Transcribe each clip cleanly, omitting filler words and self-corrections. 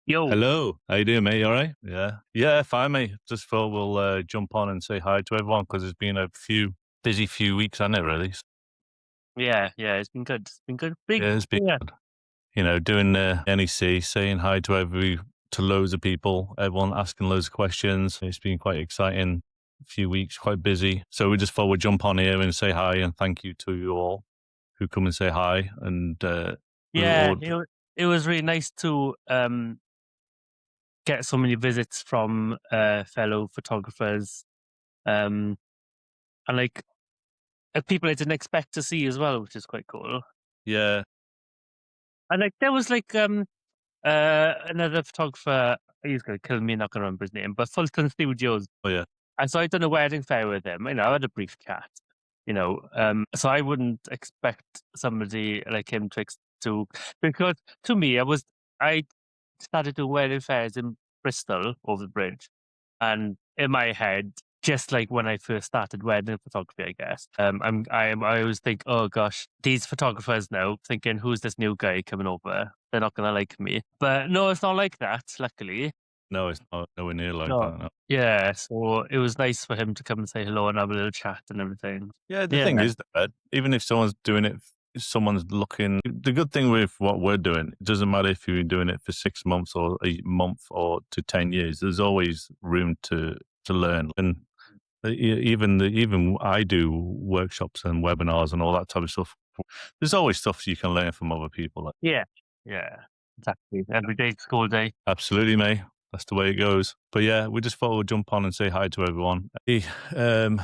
Yo, Hello, how you doing, mate? You all right? Yeah, fine, mate. Just thought we'll jump on and say hi to everyone because it's been a busy few weeks, hasn't it? Really? yeah, it's been good. It's been good. Big, Yeah, it's been yeah, good. Doing the NEC, saying hi to loads of people, everyone asking loads of questions. It's been quite exciting. Few weeks, quite busy. So we just thought we'd jump on here and say hi and thank you to you all who come and say hi. And we yeah. all, It was really nice to get so many visits from fellow photographers, um, and people I didn't expect to see as well, which is quite cool. yeah, And there was another photographer. He's gonna kill me. Not gonna remember his name, but Fulton Studios. oh yeah, And so I done a wedding fair with him. I had a brief chat. So I wouldn't expect somebody like him to because to me I started doing wedding fairs in Bristol over the bridge, and in my head, just like when I first started wedding photography, I guess, I always think, oh gosh, these photographers now thinking, who's this new guy coming over? They're not gonna like me. But no, it's not like that. Luckily, no, it's not nowhere near like no. that. No. Yeah, so it was nice for him to come and say hello and have a little chat and everything. Yeah, the Yeah, thing is that even if someone's doing it, someone's looking. The good thing with what we're doing, it doesn't matter if you're doing it for 6 months or a month or to 10 years. There's always room to learn, and even I do workshops and webinars and all that type of stuff. There's always stuff you can learn from other people. Like, yeah, yeah, exactly. Every day's school day. absolutely, mate. That's the way it goes. But yeah, we just thought we'd jump on and say hi to everyone. Um,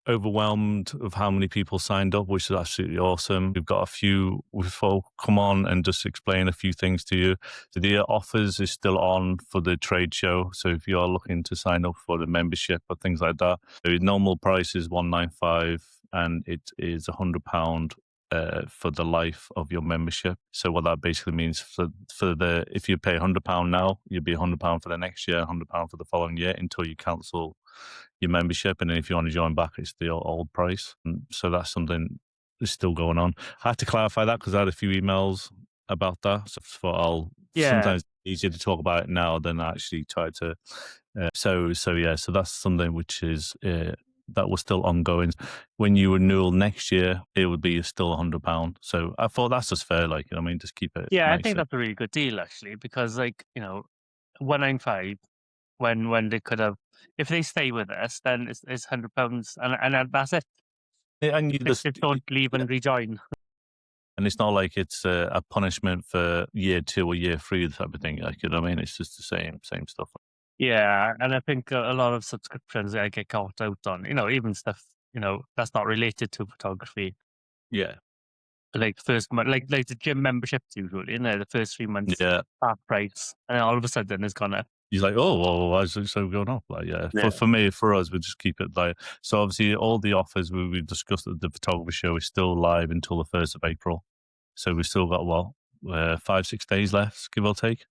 Overwhelmed of how many people signed up, which is absolutely awesome. We've got a few. We thought come on and just explain a few things to you. So the offers is still on for the trade show. So if you are looking to sign up for the membership or things like that, the normal price is 195, and it is £100 for the life of your membership. So what that basically means for the if you pay £100 now, you'll be £100 for the next year, £100 for the following year until you cancel your membership. And then if you want to join back, it's the old price. And so that's something that's still going on. I had to clarify that because I had a few emails about that. So I'll Yeah, sometimes it's easier to talk about it now than actually try to. So that's something which is. That was still ongoing. When you renewal next year, it would be still £100. So I thought that's just fair. Like, just keep it yeah. I nice. think that's a really good deal actually, because 195 when they could have, if they stay with us, then it's £100, and that's it. And you They just, just don't leave and rejoin. and it's not like it's a punishment for year two or year three type of thing. Like, what I mean? It's just the same stuff. Yeah, and I think a lot of subscriptions I get caught out on. Even stuff that's not related to photography. Yeah. Like first month, like the gym memberships usually, the first 3 months Yeah. half price, and then all of a sudden it's gonna. He's like, oh, well, why is it so going up? Like, yeah, Yeah. for us, we just keep it like, so obviously all the offers we discussed at the photography show is still live until the 1st of April. So we've still got, 5, 6 days left, give or take.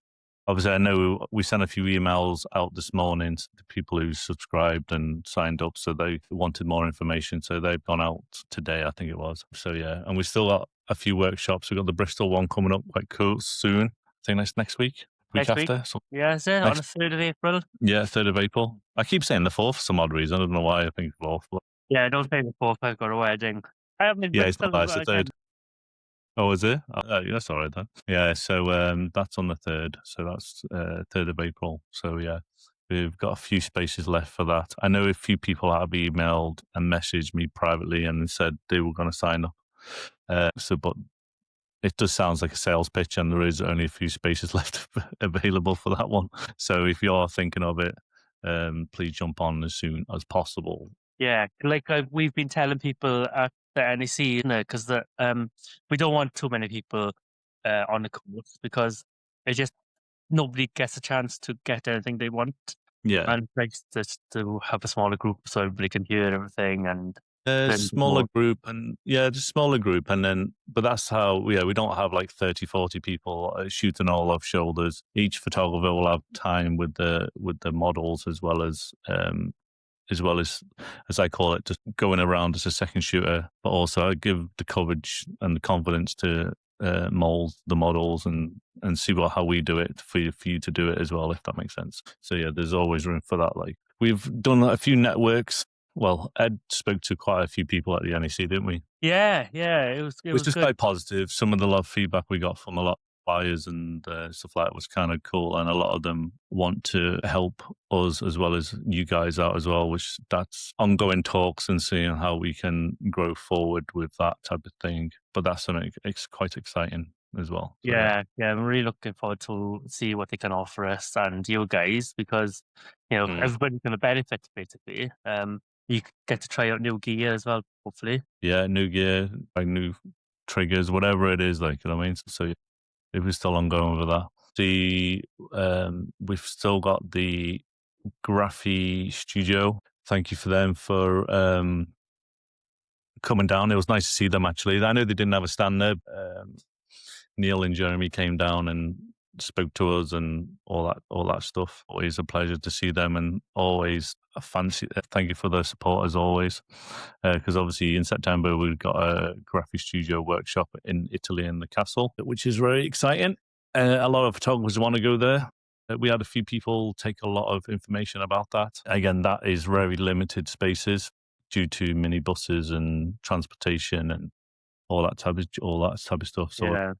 Obviously, I know we sent a few emails out this morning to the people who subscribed and signed up. So they wanted more information. So they've gone out today, I think it was. So yeah, and we still got a few workshops. We've got the Bristol one coming up quite cool soon. I think that's next week, week Next week. after. So Yeah, is it on the next, 3rd of April? yeah, 3rd of April. I keep saying the 4th for some odd reason. I don't know why I think 4th. But Yeah, don't pay the 4th. I've got a wedding. I haven't been yeah, it's not Bristol that. It's the 3rd. again. Oh, is it? Yeah, that's all right then. Yeah, so that's on the 3rd. So that's 3rd of April. So yeah, we've got a few spaces left for that. I know a few people have emailed and messaged me privately and said they were going to sign up. But it does sound like a sales pitch, and there is only a few spaces left available for that one. So if you are thinking of it, please jump on as soon as possible. Yeah, we've been telling people at the NEC, because we don't want too many people on the course, because it just nobody gets a chance to get anything they want, Yeah. and it's just to have a smaller group so everybody can hear everything and learn a bit Smaller more. group, and yeah, just smaller group. And then, but that's how, yeah, we don't have like 30, 40 people shooting all off shoulders. Each photographer will have time with the models as I call it, just going around as a second shooter, but also I give the coverage and the confidence to mold the models and see how we do it for you to do it as well, if that makes sense. So yeah, there's always room for that. Like, we've done a few networks. Well, Ed spoke to quite a few people at the NEC, didn't we? Yeah, it Which was is good. quite positive. Some of the love feedback we got from a lot of buyers and stuff like that was kind of cool, and a lot of them want to help us as well as you guys out as well, which that's ongoing talks and seeing how we can grow forward with that type of thing. But that's something it's quite exciting as well. So, Yeah, I'm really looking forward to see what they can offer us and you guys, because everybody's going to benefit basically. You get to try out new gear as well, hopefully. yeah, new gear, like new triggers, whatever it is, like, you know what I mean? So yeah, if we're still ongoing with that. We've still got the Graphy Studio. Thank you for them for coming down. It was nice to see them, actually. I know they didn't have a stand there. Neil and Jeremy came down and spoke to us and all that stuff. Always a pleasure to see them, and always a fancy. Thank you for their support as always, because obviously in September we've got a Graphy Studio workshop in Italy in the castle, which is very exciting. A lot of photographers want to go there. We had a few people take a lot of information about that. Again, that is very limited spaces due to minibuses and transportation and all that type of stuff. So Yeah.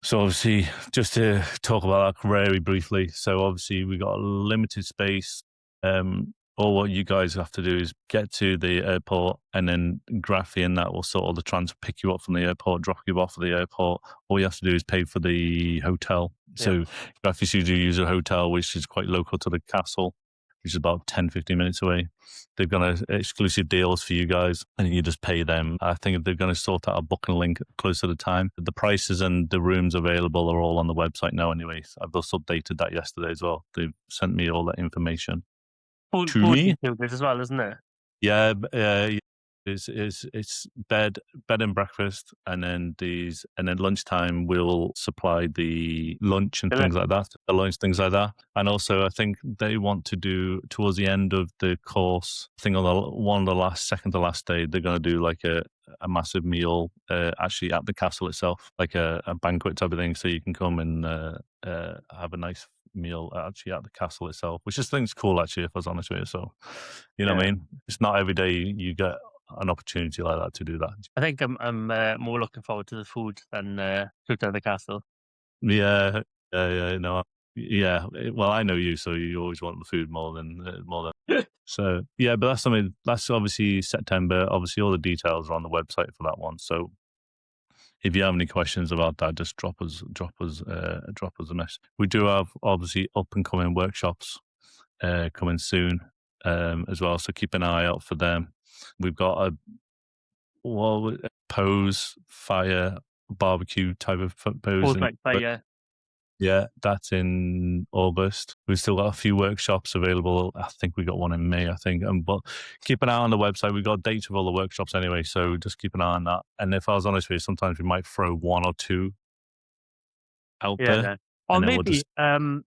So obviously, just to talk about that very briefly. So obviously, we got a limited space. All what you guys have to do is get to the airport, and then Graphy and that will sort of the pick you up from the airport, drop you off at the airport. All you have to do is pay for the hotel. So Graphy Studio use a hotel which is quite local to the castle, which is about 10-15 minutes away. They've got exclusive deals for you guys, and you just pay them. I think they're going to sort out a booking link closer to the time. The prices and the rooms available are all on the website now anyway. I've just updated that yesterday as well. They've sent me all that information. Food me? included as well, isn't it? Yeah, it's bed and breakfast, and then lunchtime we'll supply the lunch and things like that, the lunch, things like that. And also I think they want to do towards the end of the course, I think on the second to last day, they're going to do like a massive meal actually at the castle itself, like a banquet type of thing, so you can come and have a nice meal actually at the castle itself, which I think is cool actually, if I was honest with you. So, you know what I mean? It's not every day you get an opportunity like that to do that. I think I'm more looking forward to the food than food at the castle. Yeah, no, yeah. Well, I know you, so you always want the food more than So yeah, but that's something. That's obviously September. Obviously, all the details are on the website for that one. So if you have any questions about that, just drop us a message. We do have obviously up and coming workshops coming soon as well, so keep an eye out for them. We've got a pose fire barbecue type of pose. Yeah, that's in August. We've still got a few workshops available. I think we got one in May, I think. But keep an eye on the website. We've got dates of all the workshops anyway, so just keep an eye on that. And if I was honest with you, sometimes we might throw one or two out there. Or maybe I'm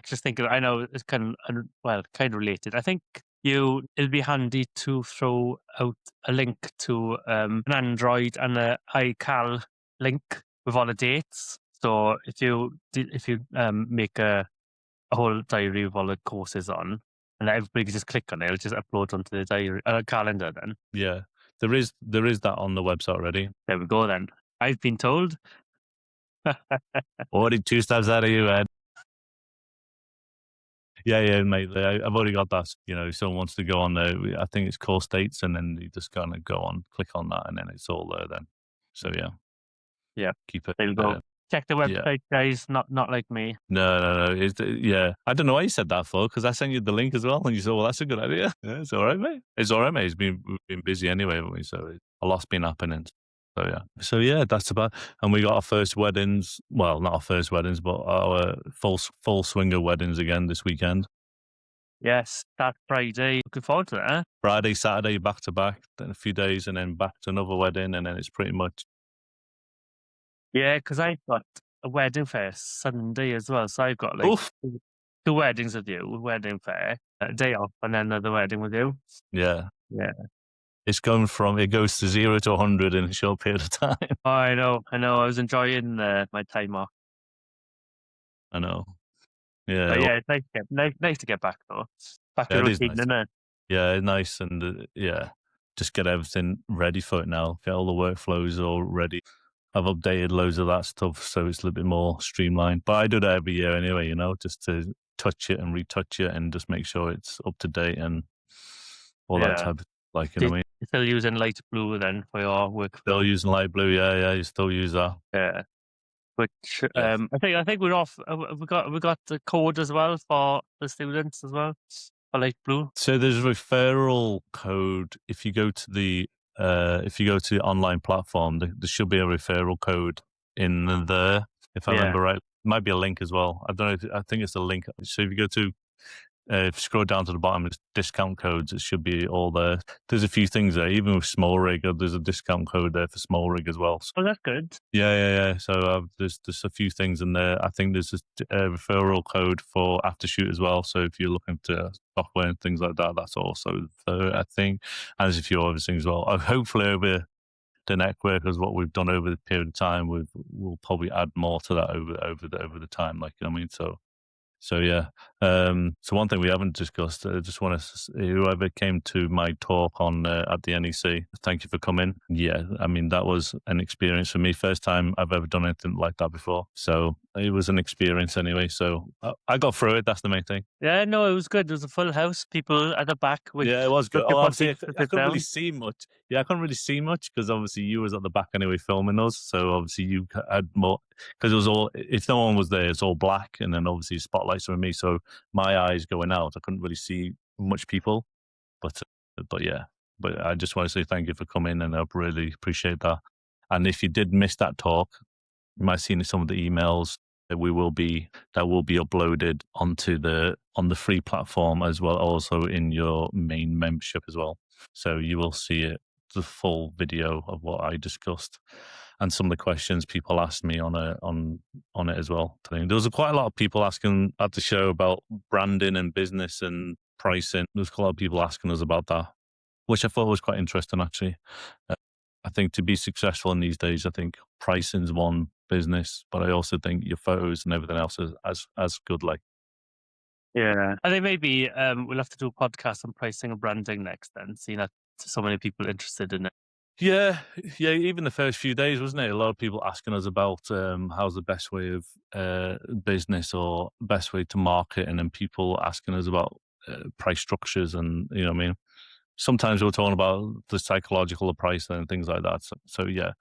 just thinking. I know it's kind of related. I think it'll be handy to throw out a link to an Android and a iCal link with all the dates. So if you make a whole diary with all the courses on, and everybody can just click on it, it'll just upload onto the diary calendar. Then there is that on the website already. There we go. Then I've been told. Already 2 steps out of you, Ed. Yeah, mate. I've already got that. If someone wants to go on there, I think it's course dates, and then you just kind of go on, click on that, and then it's all there then. So yeah, keep it. There you go. Check the website, guys. Not like me. No. I don't know why you said that for, because I sent you the link as well, and you said, "Well, that's a good idea." Yeah, it's all right, mate. It's all right, mate. We've been busy anyway, haven't we? So a lot's been happening. So yeah, that's about. And we got our first weddings. Well, not our first weddings, but our full swinger weddings again this weekend. Yes, that Friday. Looking forward to that. Friday, Saturday, back to back, then a few days, and then back to another wedding, and then it's pretty much. Yeah, because I've got a wedding fair Sunday as well, so I've got like two weddings with you, wedding fair, a day off, and then another wedding with you. Yeah. It's going from it goes to 0 to 100 in a short period of time. Oh, I know, I know. I was enjoying my time off. I know. Yeah, But well, yeah, it's nice to get back though. Back to yeah, it is routine, nice. isn't it? Yeah, nice and yeah, just get everything ready for it now. Get all the workflows all ready. I've updated loads of that stuff, so it's a little bit more streamlined. But I do that every year anyway, just to touch it and retouch it and just make sure it's up to date and all that Yeah. type of like, Do you still using light blue then for your Still workflow? using light blue, yeah, you still use that. Yeah. Which Yes. I think we're off. We got the code as well for the students as well for light blue. So there's a referral code if you go to the online platform, there should be a referral code in there, if I Yeah. remember right. Might be a link as well. I don't know. I think it's a link. So if you go to if you scroll down to the bottom, it's discount codes. It should be all there. There's a few things there. Even with small rig, there's a discount code there for small rig as well. So, Oh, that's good. yeah. So there's a few things in there. I think there's a referral code for Aftershoot as well. So if you're looking to software and things like that, that's also there, I think. And there's a few other things as well. Hopefully over the network, as what we've done over the period of time, we'll probably add more to that over the time. Like, I mean, so yeah. So one thing we haven't discussed, I just want to whoever came to my talk on at the NEC, thank you for coming. Yeah, I mean that was an experience for me. First time I've ever done anything like that before. So it was an experience anyway. So I got through it. That's the main thing. Yeah, no, it was good. It was a full house, people at the back with Yeah, it was good. looking Oh, for obviously, seats to I sit couldn't really down. see much. Yeah, I couldn't really see much because obviously you was at the back anyway filming us. So obviously you had more because it was all. If no one was there, it's all black, and then obviously spotlights on me. So my eyes going out, I couldn't really see much people. But yeah, but I just want to say thank you for coming, and I really appreciate that. And if you did miss that talk, you might have seen in some of the emails that will be uploaded on the free platform as well, also in your main membership as well. So you will see it, the full video of what I discussed and some of the questions people asked me on it as well. There was quite a lot of people asking at the show about branding and business and pricing. There's quite a lot of people asking us about that, which I thought was quite interesting actually. I think to be successful in these days, I think pricing's one business, but I also think your photos and everything else is as good. Like, Yeah. I think maybe we'll have to do a podcast on pricing and branding next then, seeing that so many people interested in it. yeah. Even the first few days, wasn't it? A lot of people asking us about how's the best way of business or best way to market, and then people asking us about price structures, and you know what I mean. Sometimes we're talking about the psychological price and things like that. So yeah,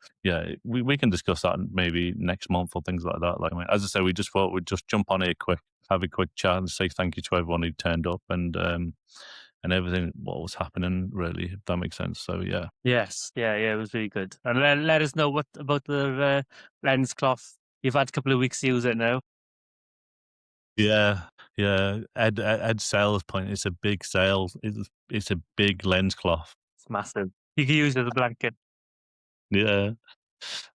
we can discuss that maybe next month or things like that. Like, I mean, as I said, we just thought we'd just jump on here quick, have a quick chat, and say thank you to everyone who turned up and everything what was happening. Really, if that makes sense. So yeah, Yes. Yeah, it was really good. And let us know what about the lens cloth. You've had a couple of weeks to use it now. yeah. Ed's sales point. It's a big sale. It's a big lens cloth. It's massive. You can use it as a blanket. Yeah.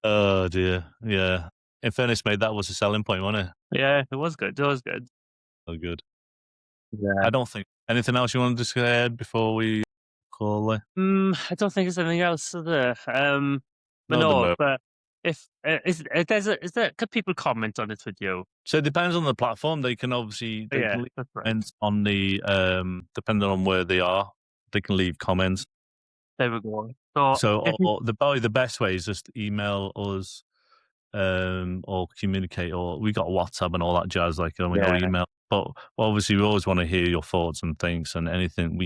Oh dear. Yeah. In fairness, mate, that was a selling point, wasn't it? Yeah, it was good. It was good. Oh, good. Yeah. I don't think anything else you want to just add before we call it. I don't think there's anything else there. But Not at the no, moment. but if is there could people comment on this video? So it depends on the platform. They can obviously Oh, they yeah, can leave that's right. comments on the depending on where they are, they can leave comments. There we go. So So if you, or probably the best way is just email us or communicate, or we got WhatsApp and all that jazz, like or yeah, email. But obviously, we always want to hear your thoughts and things, and anything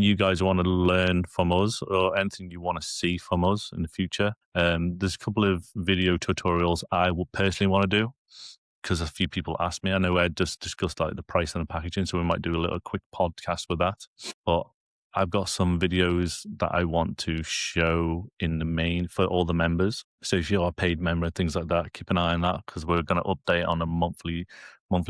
you guys want to learn from us, or anything you want to see from us in the future. There's a couple of video tutorials I would personally want to do because a few people asked me. I know Ed just discussed like the price and the packaging, so we might do a little quick podcast with that. But I've got some videos that I want to show in the main for all the members. So if you're a paid member and things like that, keep an eye on that because we're going to update on a monthly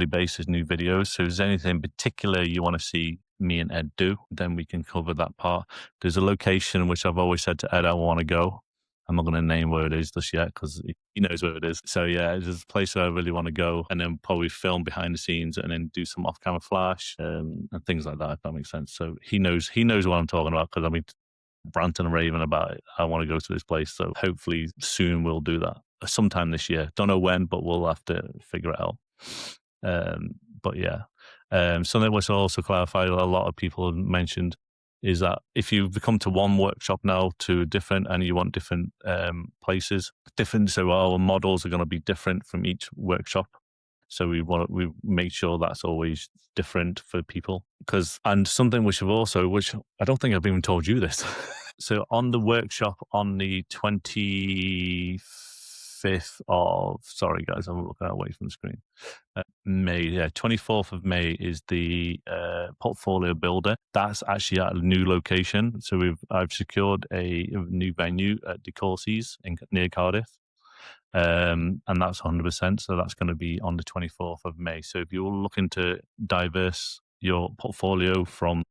basis new videos. So if there's anything in particular you want to see me and Ed do, then we can cover that part. There's a location which I've always said to Ed I want to go. I'm not going to name where it is just yet because he knows where it is. So yeah, there's a place where I really want to go, and then probably film behind the scenes, and then do some off-camera flash and things like that. If that makes sense. So he knows what I'm talking about because I mean, ranting and raving about it. I want to go to this place. So hopefully soon we'll do that sometime this year. Don't know when, but we'll have to figure it out. But yeah, something which I'll also clarify, a lot of people have mentioned, is that if you come to one workshop now to different and you want different places, so our models are going to be different from each workshop. So we make sure that's always different for people. And something which I don't think I've even told you this. So on the workshop on the 25th of, sorry guys, I'm looking away from the screen. May, 24th of May is the portfolio builder. That's actually at a new location. So I've secured a new venue at De Courcy's near Cardiff. And that's 100%. So that's going to be on the 24th of May. So if you're looking to diverse your portfolio from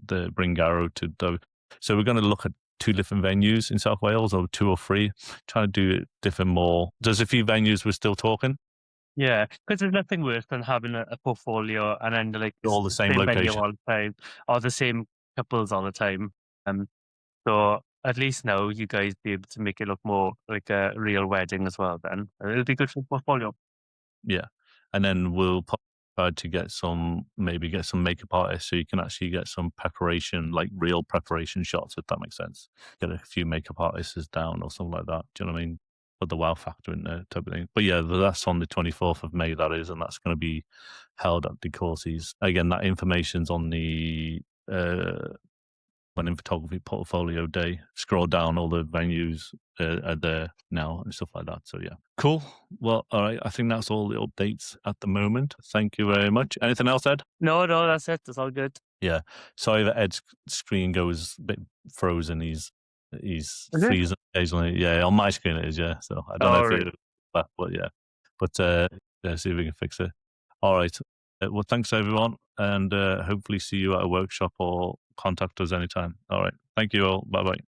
the Bringarrow to so we're going to look at 2 different venues in South Wales, or 2 or 3, trying to do it different more. There's a few venues we're still talking. Yeah, because there's nothing worse than having a portfolio and then like All the same venue location. all the time, or the same couples all the time. So at least now you guys be able to make it look more like a real wedding as well. Then it'll be good for portfolio. Yeah, and then we'll try to get some makeup artists, so you can actually get some preparation, like real preparation shots, if that makes sense. Get a few makeup artists down or something like that. Do you know what I mean? Put the wow factor in there, type of thing. But yeah, that's on the 24th of May, that is, and that's going to be held at De Courcy's. Again, that information's on the in photography portfolio day. Scroll down, all the venues are there now and stuff like that. So yeah, cool. Well, all right, I think that's all the updates at the moment. Thank you very much. Anything else, Ed? No, that's it. It's all good. Yeah, sorry that Ed's screen goes a bit frozen. He's freezing occasionally. Yeah, on my screen it is. Yeah, so I don't know if it, but yeah, yeah, see if we can fix it. All right. Well, thanks everyone, and hopefully see you at a workshop or contact us anytime. All right. Thank you all. Bye bye.